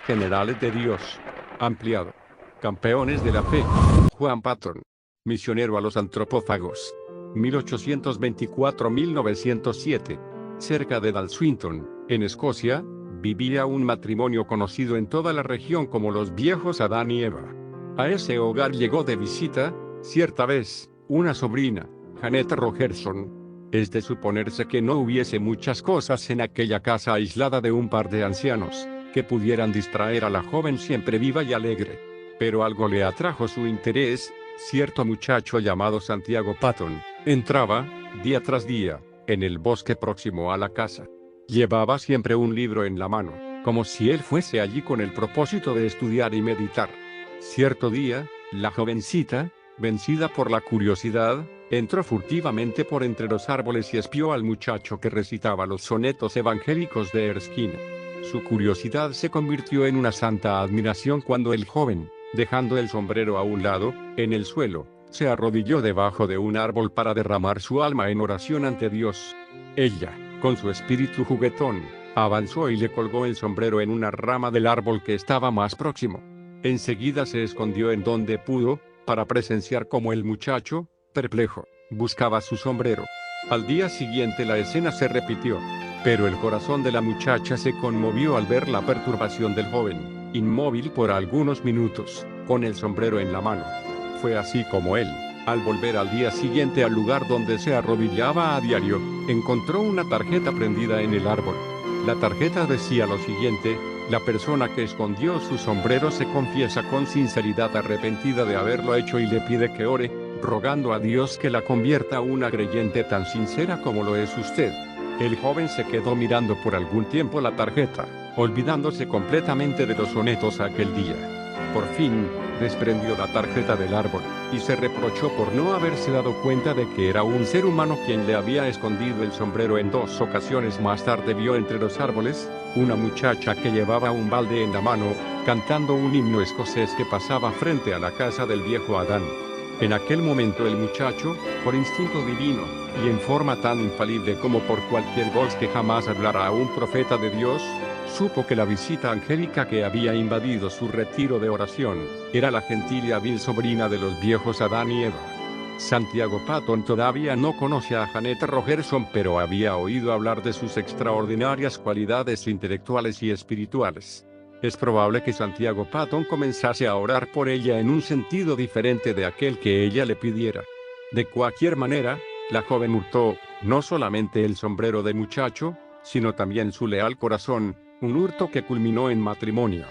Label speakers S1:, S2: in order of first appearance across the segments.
S1: generales de Dios. Ampliado. Campeones de la fe. Juan Patton. Misionero a los antropófagos. 1824-1907. Cerca de Dalswinton, en Escocia, vivía un matrimonio conocido en toda la región como los viejos Adán y Eva. A ese hogar llegó de visita, cierta vez, una sobrina, Janet Rogerson. Es de suponerse que no hubiese muchas cosas en aquella casa aislada de un par de ancianos, que pudieran distraer a la joven siempre viva y alegre. Pero algo le atrajo su interés. Cierto muchacho llamado Santiago Patton entraba, día tras día, en el bosque próximo a la casa. Llevaba siempre un libro en la mano, como si él fuese allí con el propósito de estudiar y meditar. Cierto día, la jovencita, vencida por la curiosidad, entró furtivamente por entre los árboles y espió al muchacho que recitaba los sonetos evangélicos de Erskine. Su curiosidad se convirtió en una santa admiración cuando el joven, dejando el sombrero a un lado, en el suelo, se arrodilló debajo de un árbol para derramar su alma en oración ante Dios. Ella, con su espíritu juguetón, avanzó y le colgó el sombrero en una rama del árbol que estaba más próximo. Enseguida se escondió en donde pudo, para presenciar cómo el muchacho, perplejo, buscaba su sombrero. Al día siguiente la escena se repitió, pero el corazón de la muchacha se conmovió al ver la perturbación del joven, inmóvil por algunos minutos, con el sombrero en la mano. Fue así como él, al volver al día siguiente al lugar donde se arrodillaba a diario, encontró una tarjeta prendida en el árbol. La tarjeta decía lo siguiente: la persona que escondió su sombrero se confiesa con sinceridad arrepentida de haberlo hecho y le pide que ore, rogando a Dios que la convierta a una creyente tan sincera como lo es usted. El joven se quedó mirando por algún tiempo la tarjeta, olvidándose completamente de los sonetos aquel día. Por fin, desprendió la tarjeta del árbol, y se reprochó por no haberse dado cuenta de que era un ser humano quien le había escondido el sombrero. En 2 ocasiones más tarde vio entre los árboles una muchacha que llevaba un balde en la mano, cantando un himno escocés que pasaba frente a la casa del viejo Adán. En aquel momento el muchacho, por instinto divino, y en forma tan infalible como por cualquier voz que jamás hablara a un profeta de Dios, supo que la visita angélica que había invadido su retiro de oración, era la gentil y hábil sobrina de los viejos Adán y Eva. Santiago Patton todavía no conoce a Janet Rogerson, pero había oído hablar de sus extraordinarias cualidades intelectuales y espirituales. Es probable que Santiago Patton comenzase a orar por ella en un sentido diferente de aquel que ella le pidiera. De cualquier manera, la joven hurtó, no solamente el sombrero del muchacho, sino también su leal corazón, un hurto que culminó en matrimonio.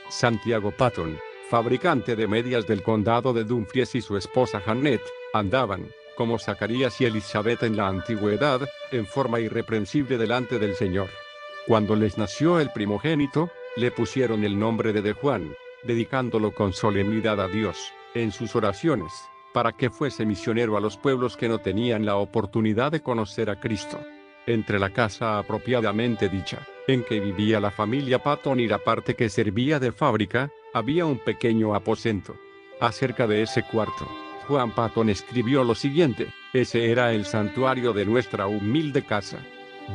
S1: Santiago Patton, fabricante de medias del condado de Dumfries, y su esposa Janet, andaban, como Zacarías y Elizabeth en la antigüedad, en forma irreprensible delante del Señor. Cuando les nació el primogénito, le pusieron el nombre de Juan, dedicándolo con solemnidad a Dios, en sus oraciones, para que fuese misionero a los pueblos que no tenían la oportunidad de conocer a Cristo. Entre la casa apropiadamente dicha, en que vivía la familia Patton, y la parte que servía de fábrica, había un pequeño aposento. Acerca de ese cuarto, Juan Patton escribió lo siguiente: ese era el santuario de nuestra humilde casa.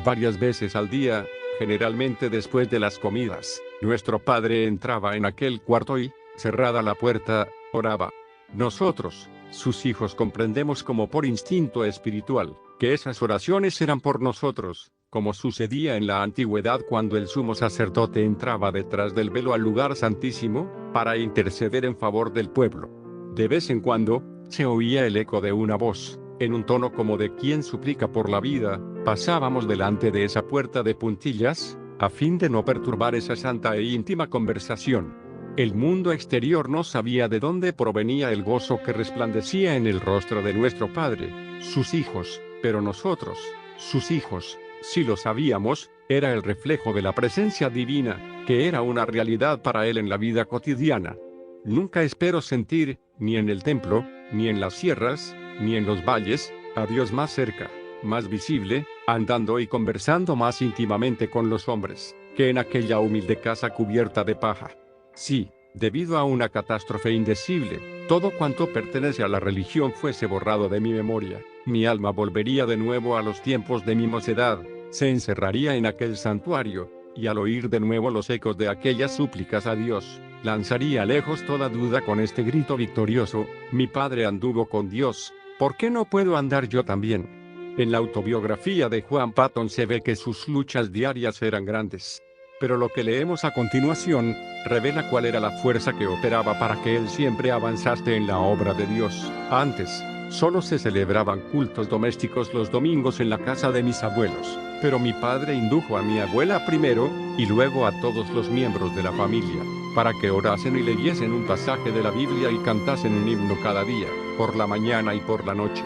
S1: Varias veces al día, generalmente después de las comidas, nuestro padre entraba en aquel cuarto y, cerrada la puerta, oraba. Nosotros, sus hijos, comprendemos como por instinto espiritual, que esas oraciones eran por nosotros, como sucedía en la antigüedad cuando el sumo sacerdote entraba detrás del velo al lugar santísimo, para interceder en favor del pueblo. De vez en cuando, se oía el eco de una voz, en un tono como de quien suplica por la vida. Pasábamos delante de esa puerta de puntillas, a fin de no perturbar esa santa e íntima conversación. El mundo exterior no sabía de dónde provenía el gozo que resplandecía en el rostro de nuestro padre, sus hijos, pero nosotros, sus hijos, si lo sabíamos, era el reflejo de la presencia divina, que era una realidad para él en la vida cotidiana. Nunca espero sentir, ni en el templo, ni en las sierras, ni en los valles, a Dios más cerca, más visible, andando y conversando más íntimamente con los hombres, que en aquella humilde casa cubierta de paja. Si, debido a una catástrofe indecible, todo cuanto pertenece a la religión fuese borrado de mi memoria, mi alma volvería de nuevo a los tiempos de mi mocedad, se encerraría en aquel santuario, y al oír de nuevo los ecos de aquellas súplicas a Dios, lanzaría lejos toda duda con este grito victorioso: mi padre anduvo con Dios, ¿por qué no puedo andar yo también? En la autobiografía de Juan Patton se ve que sus luchas diarias eran grandes. Pero lo que leemos a continuación, revela cuál era la fuerza que operaba para que él siempre avanzase en la obra de Dios. Antes, solo se celebraban cultos domésticos los domingos en la casa de mis abuelos, pero mi padre indujo a mi abuela primero, y luego a todos los miembros de la familia, para que orasen y leyesen un pasaje de la Biblia y cantasen un himno cada día, por la mañana y por la noche.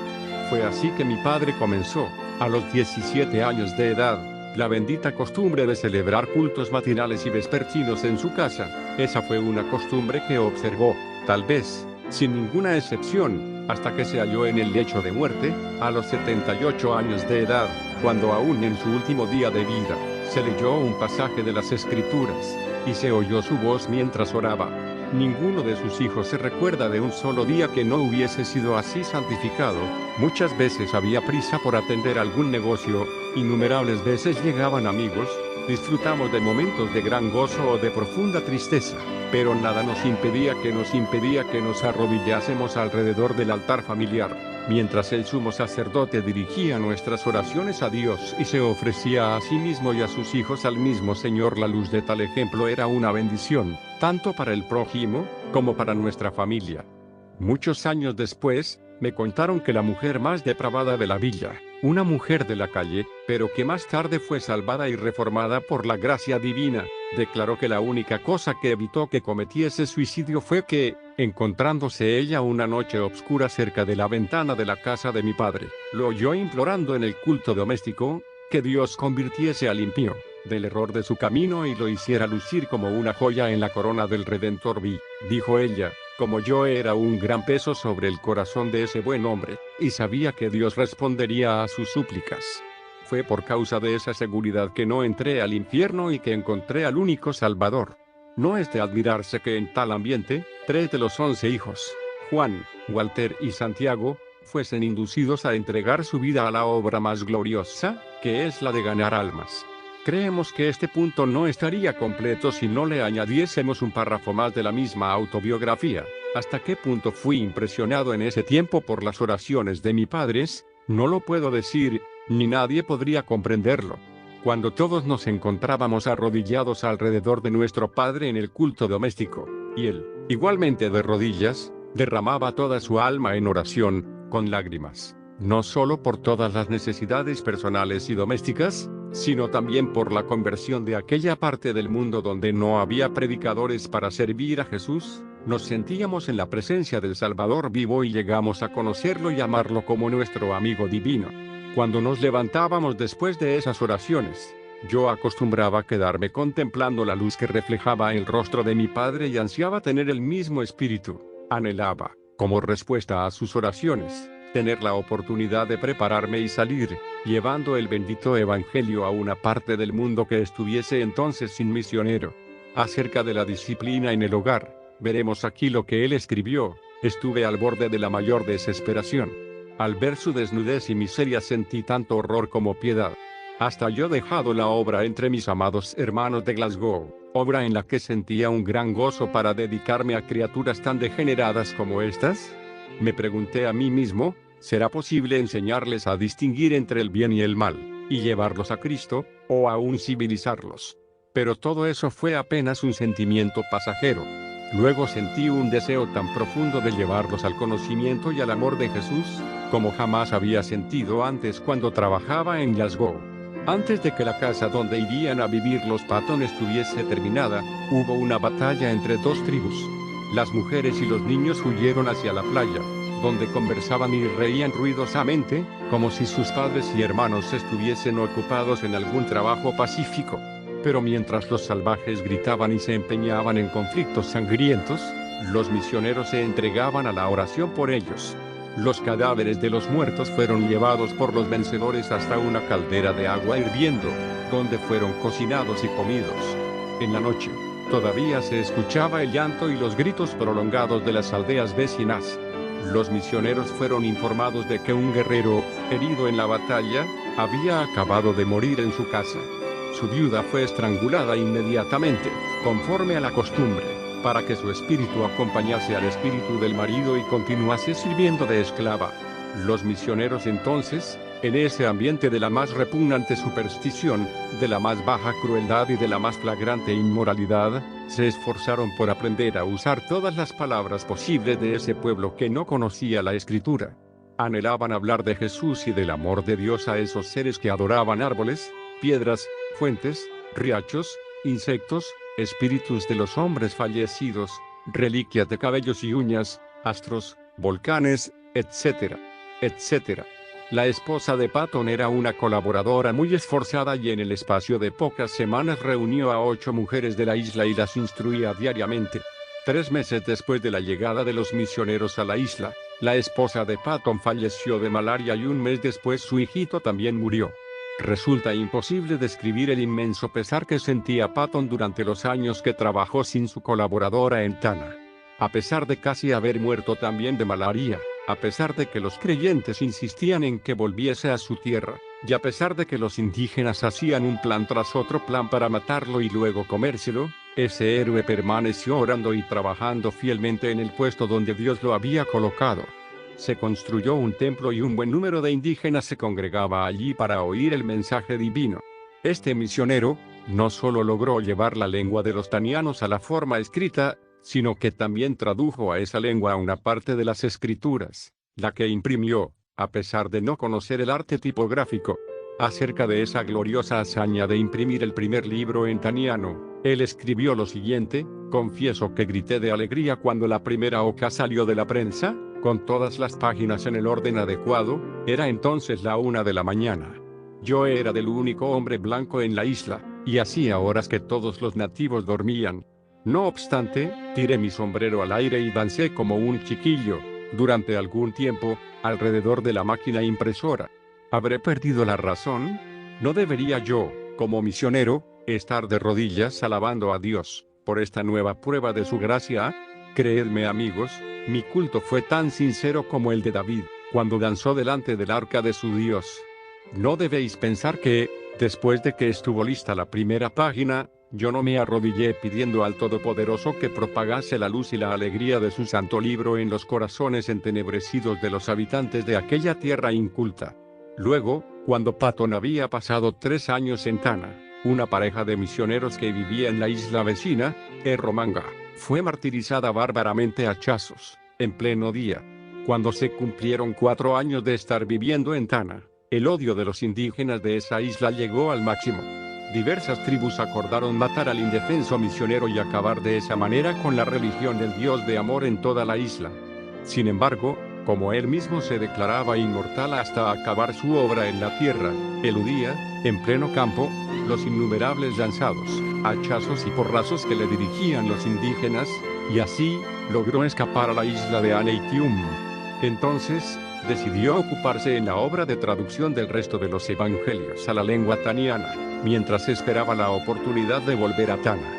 S1: Fue así que mi padre comenzó, a los 17 años de edad, la bendita costumbre de celebrar cultos matinales y vespertinos en su casa. Esa fue una costumbre que observó, tal vez, sin ninguna excepción, hasta que se halló en el lecho de muerte, a los 78 años de edad, cuando aún en su último día de vida, se leyó un pasaje de las Escrituras, y se oyó su voz mientras oraba. Ninguno de sus hijos se recuerda de un solo día que no hubiese sido así santificado. Muchas veces había prisa por atender algún negocio, innumerables veces llegaban amigos, disfrutamos de momentos de gran gozo o de profunda tristeza, pero nada nos impedía que nos arrodillásemos alrededor del altar familiar, mientras el sumo sacerdote dirigía nuestras oraciones a Dios y se ofrecía a sí mismo y a sus hijos al mismo Señor. La luz de tal ejemplo era una bendición, tanto para el prójimo, como para nuestra familia. Muchos años después, me contaron que la mujer más depravada de la villa, una mujer de la calle, pero que más tarde fue salvada y reformada por la gracia divina, declaró que la única cosa que evitó que cometiese suicidio fue que, encontrándose ella una noche oscura cerca de la ventana de la casa de mi padre, lo oyó implorando en el culto doméstico, que Dios convirtiese al impío del error de su camino y lo hiciera lucir como una joya en la corona del Redentor. Dijo ella, como yo era un gran peso sobre el corazón de ese buen hombre, y sabía que Dios respondería a sus súplicas. Fue por causa de esa seguridad que no entré al infierno y que encontré al único Salvador. No es de admirarse que en tal ambiente, 3 de los 11 hijos, Juan, Walter y Santiago, fuesen inducidos a entregar su vida a la obra más gloriosa, que es la de ganar almas. Creemos que este punto no estaría completo si no le añadiésemos un párrafo más de la misma autobiografía. ¿Hasta qué punto fui impresionado en ese tiempo por las oraciones de mis padres? No lo puedo decir, ni nadie podría comprenderlo. Cuando todos nos encontrábamos arrodillados alrededor de nuestro padre en el culto doméstico, y él, igualmente de rodillas, derramaba toda su alma en oración, con lágrimas, no solo por todas las necesidades personales y domésticas, sino también por la conversión de aquella parte del mundo donde no había predicadores para servir a Jesús. Nos sentíamos en la presencia del Salvador vivo y llegamos a conocerlo y amarlo como nuestro amigo divino. Cuando nos levantábamos después de esas oraciones, yo acostumbraba quedarme contemplando la luz que reflejaba el rostro de mi padre y ansiaba tener el mismo espíritu. Anhelaba, como respuesta a sus oraciones, tener la oportunidad de prepararme y salir, llevando el bendito evangelio a una parte del mundo que estuviese entonces sin misionero. Acerca de la disciplina en el hogar, veremos aquí lo que él escribió: estuve al borde de la mayor desesperación. Al ver su desnudez y miseria sentí tanto horror como piedad. Hasta yo dejado la obra entre mis amados hermanos de Glasgow, obra en la que sentía un gran gozo para dedicarme a criaturas tan degeneradas como estas. Me pregunté a mí mismo, ¿será posible enseñarles a distinguir entre el bien y el mal, y llevarlos a Cristo, o aún civilizarlos? Pero todo eso fue apenas un sentimiento pasajero. Luego sentí un deseo tan profundo de llevarlos al conocimiento y al amor de Jesús, como jamás había sentido antes cuando trabajaba en Glasgow. Antes de que la casa donde irían a vivir los Patton estuviese terminada, hubo una batalla entre dos tribus. Las mujeres y los niños huyeron hacia la playa, donde conversaban y reían ruidosamente, como si sus padres y hermanos estuviesen ocupados en algún trabajo pacífico. Pero mientras los salvajes gritaban y se empeñaban en conflictos sangrientos, los misioneros se entregaban a la oración por ellos. Los cadáveres de los muertos fueron llevados por los vencedores hasta una caldera de agua hirviendo, donde fueron cocinados y comidos. En la noche, todavía se escuchaba el llanto y los gritos prolongados de las aldeas vecinas. Los misioneros fueron informados de que un guerrero, herido en la batalla, había acabado de morir en su casa. Su viuda fue estrangulada inmediatamente, conforme a la costumbre, para que su espíritu acompañase al espíritu del marido y continuase sirviendo de esclava. Los misioneros entonces, en ese ambiente de la más repugnante superstición, de la más baja crueldad y de la más flagrante inmoralidad, se esforzaron por aprender a usar todas las palabras posibles de ese pueblo que no conocía la Escritura. Anhelaban hablar de Jesús y del amor de Dios a esos seres que adoraban árboles, piedras, fuentes, riachos, insectos, espíritus de los hombres fallecidos, reliquias de cabellos y uñas, astros, volcanes, etc. etc. La esposa de Patton era una colaboradora muy esforzada y en el espacio de pocas semanas reunió a 8 mujeres de la isla y las instruía diariamente. 3 meses después de la llegada de los misioneros a la isla, la esposa de Patton falleció de malaria y un mes después su hijito también murió. Resulta imposible describir el inmenso pesar que sentía Patton durante los años que trabajó sin su colaboradora en Tana. A pesar de casi haber muerto también de malaria, a pesar de que los creyentes insistían en que volviese a su tierra, y a pesar de que los indígenas hacían un plan tras otro plan para matarlo y luego comérselo, ese héroe permaneció orando y trabajando fielmente en el puesto donde Dios lo había colocado. Se construyó un templo y un buen número de indígenas se congregaba allí para oír el mensaje divino. Este misionero, no solo logró llevar la lengua de los tanianos a la forma escrita, sino que también tradujo a esa lengua una parte de las escrituras, la que imprimió, a pesar de no conocer el arte tipográfico. Acerca de esa gloriosa hazaña de imprimir el primer libro en taniano, él escribió lo siguiente: confieso que grité de alegría cuando la primera hoja salió de la prensa, con todas las páginas en el orden adecuado. Era entonces la 1 de la mañana. Yo era el único hombre blanco en la isla, y hacía horas que todos los nativos dormían. No obstante, tiré mi sombrero al aire y dancé como un chiquillo, durante algún tiempo, alrededor de la máquina impresora. ¿Habré perdido la razón? ¿No debería yo, como misionero, estar de rodillas alabando a Dios por esta nueva prueba de su gracia? Creedme, amigos, mi culto fue tan sincero como el de David, cuando danzó delante del arca de su Dios. No debéis pensar que, después de que estuvo lista la primera página, yo no me arrodillé pidiendo al Todopoderoso que propagase la luz y la alegría de su santo libro en los corazones entenebrecidos de los habitantes de aquella tierra inculta. Luego, cuando Patton había pasado 3 años en Tana, una pareja de misioneros que vivía en la isla vecina, Erromanga, fue martirizada bárbaramente a hachazos, en pleno día. Cuando se cumplieron 4 años de estar viviendo en Tana, el odio de los indígenas de esa isla llegó al máximo. Diversas tribus acordaron matar al indefenso misionero y acabar de esa manera con la religión del Dios de amor en toda la isla. Sin embargo, como él mismo se declaraba inmortal hasta acabar su obra en la tierra, eludía, en pleno campo, los innumerables lanzados, hachazos y porrazos que le dirigían los indígenas, y así, logró escapar a la isla de Aneitium. Entonces, decidió ocuparse en la obra de traducción del resto de los evangelios a la lengua taniana, mientras esperaba la oportunidad de volver a Tana.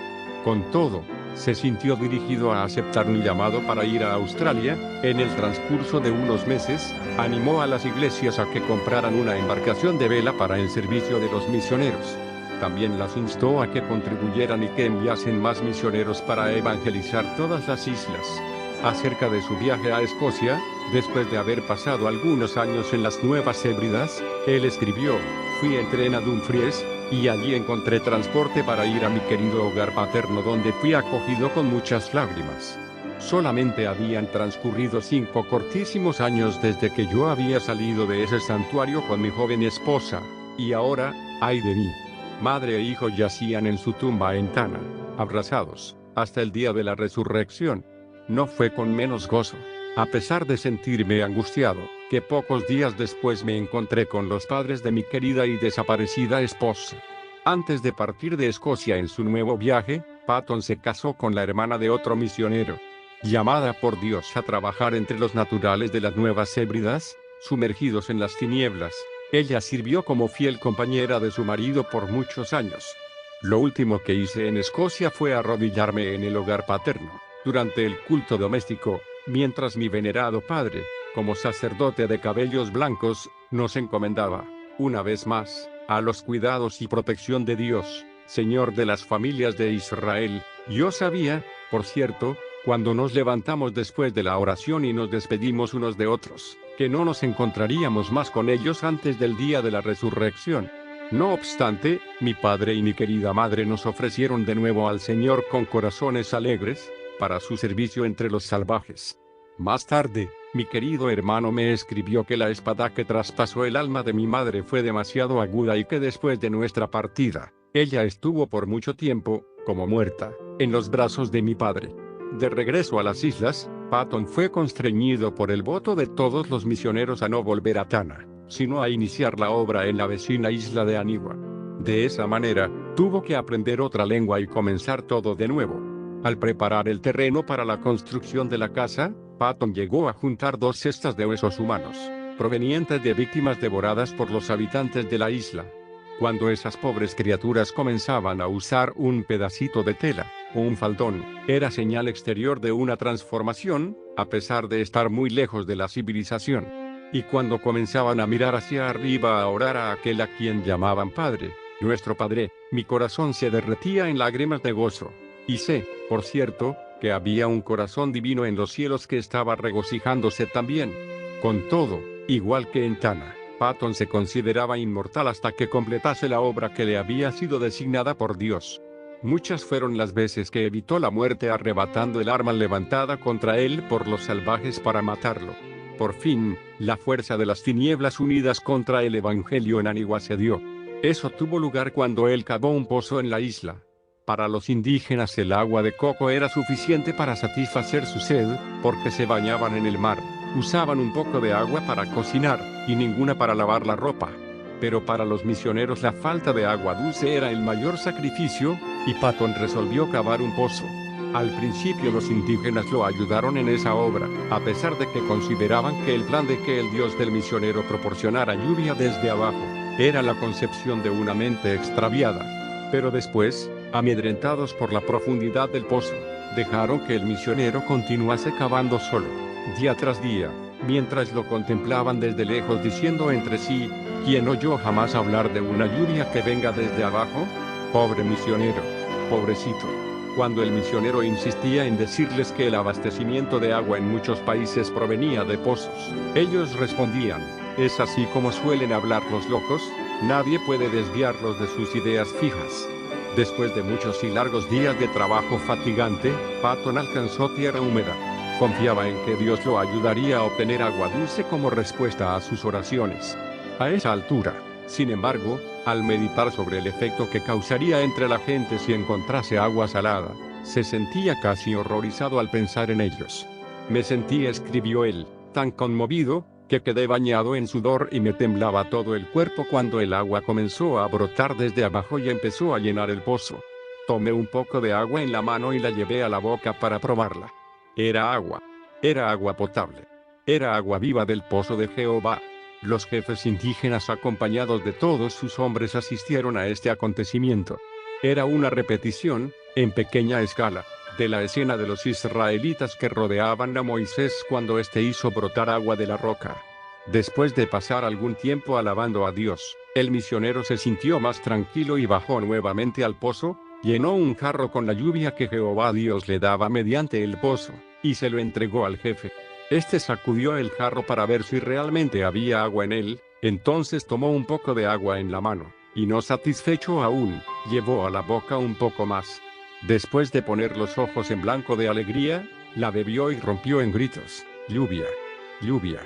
S1: Con todo, se sintió dirigido a aceptar un llamado para ir a Australia. En el transcurso de unos meses, animó a las iglesias a que compraran una embarcación de vela para el servicio de los misioneros. También las instó a que contribuyeran y que enviasen más misioneros para evangelizar todas las islas. Acerca de su viaje a Escocia, después de haber pasado algunos años en las Nuevas Hébridas, él escribió: fui en tren a Dumfries, y allí encontré transporte para ir a mi querido hogar paterno, donde fui acogido con muchas lágrimas. Solamente habían transcurrido 5 cortísimos años desde que yo había salido de ese santuario con mi joven esposa, y ahora, ay de mí. Madre e hijo yacían en su tumba en Tana, abrazados, hasta el día de la resurrección. No fue con menos gozo, a pesar de sentirme angustiado, que pocos días después me encontré con los padres de mi querida y desaparecida esposa. Antes de partir de Escocia en su nuevo viaje, Patton se casó con la hermana de otro misionero. Llamada por Dios a trabajar entre los naturales de las Nuevas Hébridas, sumergidos en las tinieblas, ella sirvió como fiel compañera de su marido por muchos años. Lo último que hice en Escocia fue arrodillarme en el hogar paterno, durante el culto doméstico, mientras mi venerado padre, como sacerdote de cabellos blancos, nos encomendaba, una vez más, a los cuidados y protección de Dios, Señor de las familias de Israel. Yo sabía, por cierto, cuando nos levantamos después de la oración y nos despedimos unos de otros, que no nos encontraríamos más con ellos antes del día de la resurrección. No obstante, mi padre y mi querida madre nos ofrecieron de nuevo al Señor con corazones alegres, para su servicio entre los salvajes. Más tarde, mi querido hermano me escribió que la espada que traspasó el alma de mi madre fue demasiado aguda y que después de nuestra partida, ella estuvo por mucho tiempo, como muerta, en los brazos de mi padre. De regreso a las islas, Patton fue constreñido por el voto de todos los misioneros a no volver a Tanna, sino a iniciar la obra en la vecina isla de Anigua. De esa manera, tuvo que aprender otra lengua y comenzar todo de nuevo. Al preparar el terreno para la construcción de la casa, Patton llegó a juntar 2 cestas de huesos humanos, provenientes de víctimas devoradas por los habitantes de la isla. Cuando esas pobres criaturas comenzaban a usar un pedacito de tela, o un faldón, era señal exterior de una transformación, a pesar de estar muy lejos de la civilización. Y cuando comenzaban a mirar hacia arriba a orar a aquel a quien llamaban Padre, nuestro Padre, mi corazón se derretía en lágrimas de gozo. Y sé, por cierto, que había un corazón divino en los cielos que estaba regocijándose también. Con todo, igual que en Tanna, Patton se consideraba inmortal hasta que completase la obra que le había sido designada por Dios. Muchas fueron las veces que evitó la muerte arrebatando el arma levantada contra él por los salvajes para matarlo. Por fin, la fuerza de las tinieblas unidas contra el Evangelio en Anigua cedió. Eso tuvo lugar cuando él cavó un pozo en la isla. Para los indígenas el agua de coco era suficiente para satisfacer su sed, porque se bañaban en el mar, usaban un poco de agua para cocinar, y ninguna para lavar la ropa. Pero para los misioneros la falta de agua dulce era el mayor sacrificio, y Patton resolvió cavar un pozo. Al principio los indígenas lo ayudaron en esa obra, a pesar de que consideraban que el plan de que el Dios del misionero proporcionara lluvia desde abajo, era la concepción de una mente extraviada. Pero después, amedrentados por la profundidad del pozo, dejaron que el misionero continuase cavando solo, día tras día, mientras lo contemplaban desde lejos diciendo entre sí, ¿quién oyó jamás hablar de una lluvia que venga desde abajo? Pobre misionero, pobrecito. Cuando el misionero insistía en decirles que el abastecimiento de agua en muchos países provenía de pozos, ellos respondían, ¿es así como suelen hablar los locos? Nadie puede desviarlos de sus ideas fijas. Después de muchos y largos días de trabajo fatigante, Patton alcanzó tierra húmeda. Confiaba en que Dios lo ayudaría a obtener agua dulce como respuesta a sus oraciones. A esa altura, sin embargo, al meditar sobre el efecto que causaría entre la gente si encontrase agua salada, se sentía casi horrorizado al pensar en ellos. Me sentí, escribió él, tan conmovido, que quedé bañado en sudor y me temblaba todo el cuerpo cuando el agua comenzó a brotar desde abajo y empezó a llenar el pozo. Tomé un poco de agua en la mano y la llevé a la boca para probarla. Era agua potable. Era agua viva del pozo de Jehová. Los jefes indígenas acompañados de todos sus hombres asistieron a este acontecimiento. Era una repetición, en pequeña escala, de la escena de los israelitas que rodeaban a Moisés cuando éste hizo brotar agua de la roca. Después de pasar algún tiempo alabando a Dios, el misionero se sintió más tranquilo y bajó nuevamente al pozo, llenó un jarro con la lluvia que Jehová Dios le daba mediante el pozo, y se lo entregó al jefe. Este sacudió el jarro para ver si realmente había agua en él, entonces tomó un poco de agua en la mano, y no satisfecho aún, llevó a la boca un poco más. Después de poner los ojos en blanco de alegría, la bebió y rompió en gritos, lluvia, lluvia.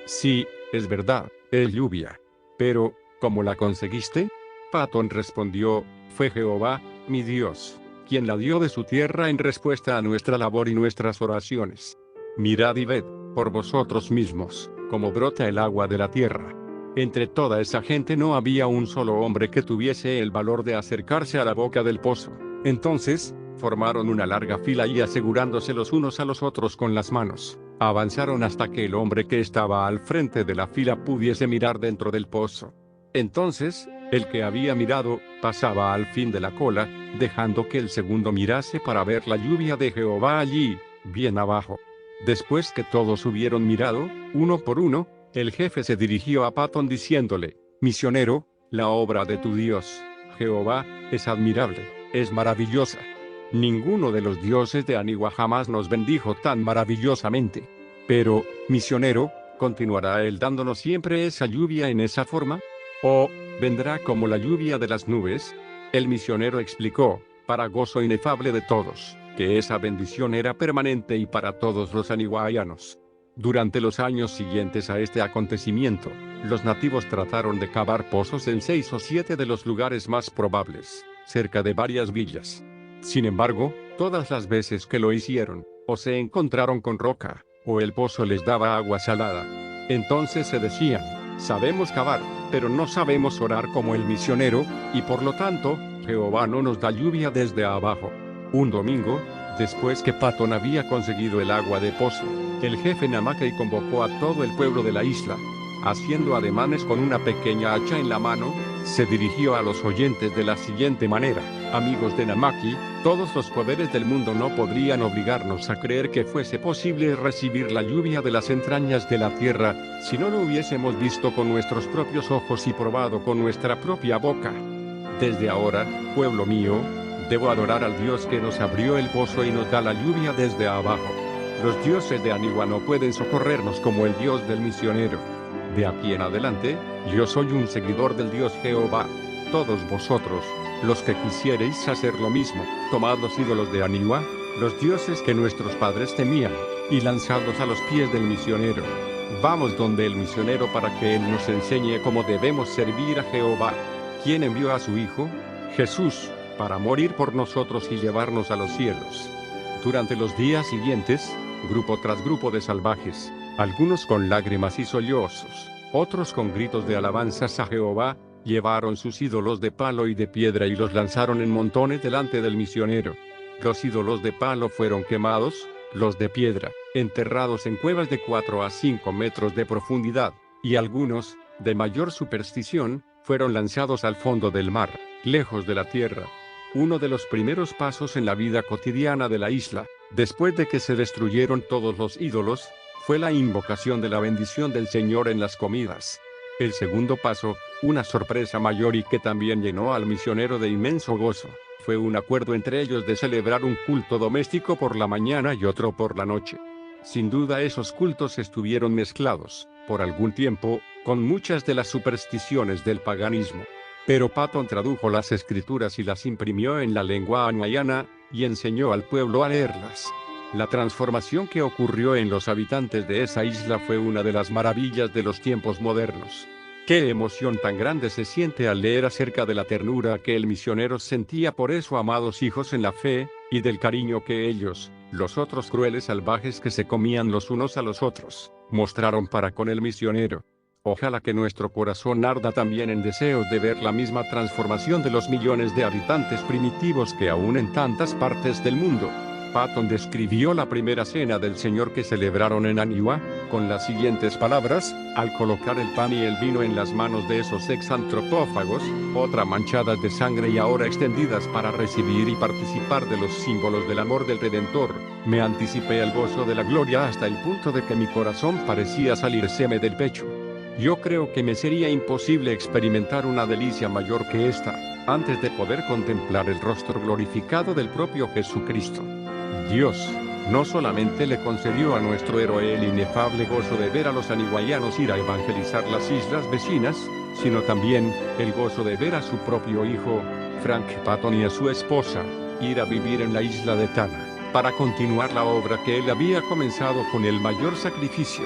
S1: Sí, es verdad, es lluvia. Pero, ¿cómo la conseguiste? Patton respondió, fue Jehová, mi Dios, quien la dio de su tierra en respuesta a nuestra labor y nuestras oraciones. Mirad y ved, por vosotros mismos, cómo brota el agua de la tierra. Entre toda esa gente no había un solo hombre que tuviese el valor de acercarse a la boca del pozo. Entonces, formaron una larga fila y asegurándose los unos a los otros con las manos, avanzaron hasta que el hombre que estaba al frente de la fila pudiese mirar dentro del pozo. Entonces, el que había mirado, pasaba al fin de la cola, dejando que el segundo mirase para ver la lluvia de Jehová allí, bien abajo. Después que todos hubieron mirado, uno por uno, el jefe se dirigió a Patton diciéndole, misionero, La obra de tu Dios, Jehová, es admirable, es maravillosa. Ninguno de los dioses de Aniwa jamás nos bendijo tan maravillosamente. Pero, misionero, ¿continuará él dándonos siempre esa lluvia en esa forma? ¿O vendrá como la lluvia de las nubes? El misionero explicó, para gozo inefable de todos, que esa bendición era permanente y para todos los anihuayanos. Durante los años siguientes a este acontecimiento, los nativos trataron de cavar pozos en 6 o 7 de los lugares más probables, cerca de varias villas. Sin embargo, todas las veces que lo hicieron, o se encontraron con roca, o el pozo les daba agua salada. Entonces se decían, sabemos cavar, pero no sabemos orar como el misionero, y por lo tanto, Jehová no nos da lluvia desde abajo. Un domingo, después que Patton había conseguido el agua de pozo, el jefe Namakei convocó a todo el pueblo de la isla. Haciendo ademanes con una pequeña hacha en la mano, se dirigió a los oyentes de la siguiente manera: amigos de Namakei, todos los poderes del mundo no podrían obligarnos a creer que fuese posible recibir la lluvia de las entrañas de la tierra, si no lo hubiésemos visto con nuestros propios ojos y probado con nuestra propia boca. Desde ahora, pueblo mío, debo adorar al Dios que nos abrió el pozo y nos da la lluvia desde abajo. Los dioses de Aniwa no pueden socorrernos como el Dios del misionero. De aquí en adelante, yo soy un seguidor del Dios Jehová. Todos vosotros, los que quisierais hacer lo mismo, tomad los ídolos de Aniwa, los dioses que nuestros padres temían, y lanzadlos a los pies del misionero. Vamos donde el misionero para que él nos enseñe cómo debemos servir a Jehová. ¿Quién envió a su Hijo? Jesús, para morir por nosotros y llevarnos a los cielos. Durante los días siguientes, grupo tras grupo de salvajes, algunos con lágrimas y sollozos, otros con gritos de alabanzas a Jehová, llevaron sus ídolos de palo y de piedra y los lanzaron en montones delante del misionero. Los ídolos de palo fueron quemados, los de piedra, enterrados en cuevas de 4 a 5 metros de profundidad, y algunos, de mayor superstición, fueron lanzados al fondo del mar, lejos de la tierra. Uno de los primeros pasos en la vida cotidiana de la isla, después de que se destruyeron todos los ídolos, fue la invocación de la bendición del Señor en las comidas. El segundo paso, una sorpresa mayor y que también llenó al misionero de inmenso gozo, fue un acuerdo entre ellos de celebrar un culto doméstico por la mañana y otro por la noche. Sin duda esos cultos estuvieron mezclados, por algún tiempo, con muchas de las supersticiones del paganismo. Pero Patton tradujo las escrituras y las imprimió en la lengua anuayana, y enseñó al pueblo a leerlas. La transformación que ocurrió en los habitantes de esa isla fue una de las maravillas de los tiempos modernos. Qué emoción tan grande se siente al leer acerca de la ternura que el misionero sentía por esos amados hijos en la fe, y del cariño que ellos, los otros crueles salvajes que se comían los unos a los otros, mostraron para con el misionero. Ojalá que nuestro corazón arda también en deseos de ver la misma transformación de los millones de habitantes primitivos que aún en tantas partes del mundo. Patton describió la primera cena del Señor que celebraron en Aniwa, con las siguientes palabras: al colocar el pan y el vino en las manos de esos ex-antropófagos, otra manchadas de sangre y ahora extendidas para recibir y participar de los símbolos del amor del Redentor, me anticipé al gozo de la gloria hasta el punto de que mi corazón parecía salírseme del pecho. Yo creo que me sería imposible experimentar una delicia mayor que esta, antes de poder contemplar el rostro glorificado del propio Jesucristo. Dios no solamente le concedió a nuestro héroe el inefable gozo de ver a los anihuayanos ir a evangelizar las islas vecinas, sino también el gozo de ver a su propio hijo, Frank Patton, y a su esposa, ir a vivir en la isla de Tanna, para continuar la obra que él había comenzado con el mayor sacrificio.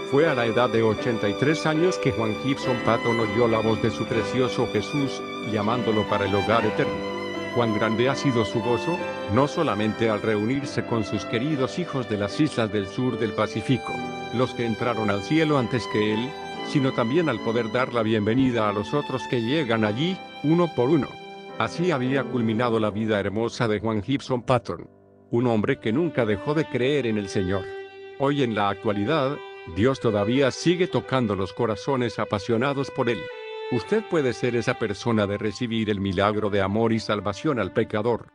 S1: Fue a la edad de 83 años que Juan Gibson Patton oyó la voz de su precioso Jesús, llamándolo para el hogar eterno. Cuán grande ha sido su gozo, no solamente al reunirse con sus queridos hijos de las islas del sur del Pacífico, los que entraron al cielo antes que él, sino también al poder dar la bienvenida a los otros que llegan allí, uno por uno. Así había culminado la vida hermosa de Juan Gibson Patton, un hombre que nunca dejó de creer en el Señor. Hoy en la actualidad, Dios todavía sigue tocando los corazones apasionados por Él. Usted puede ser esa persona de recibir el milagro de amor y salvación al pecador.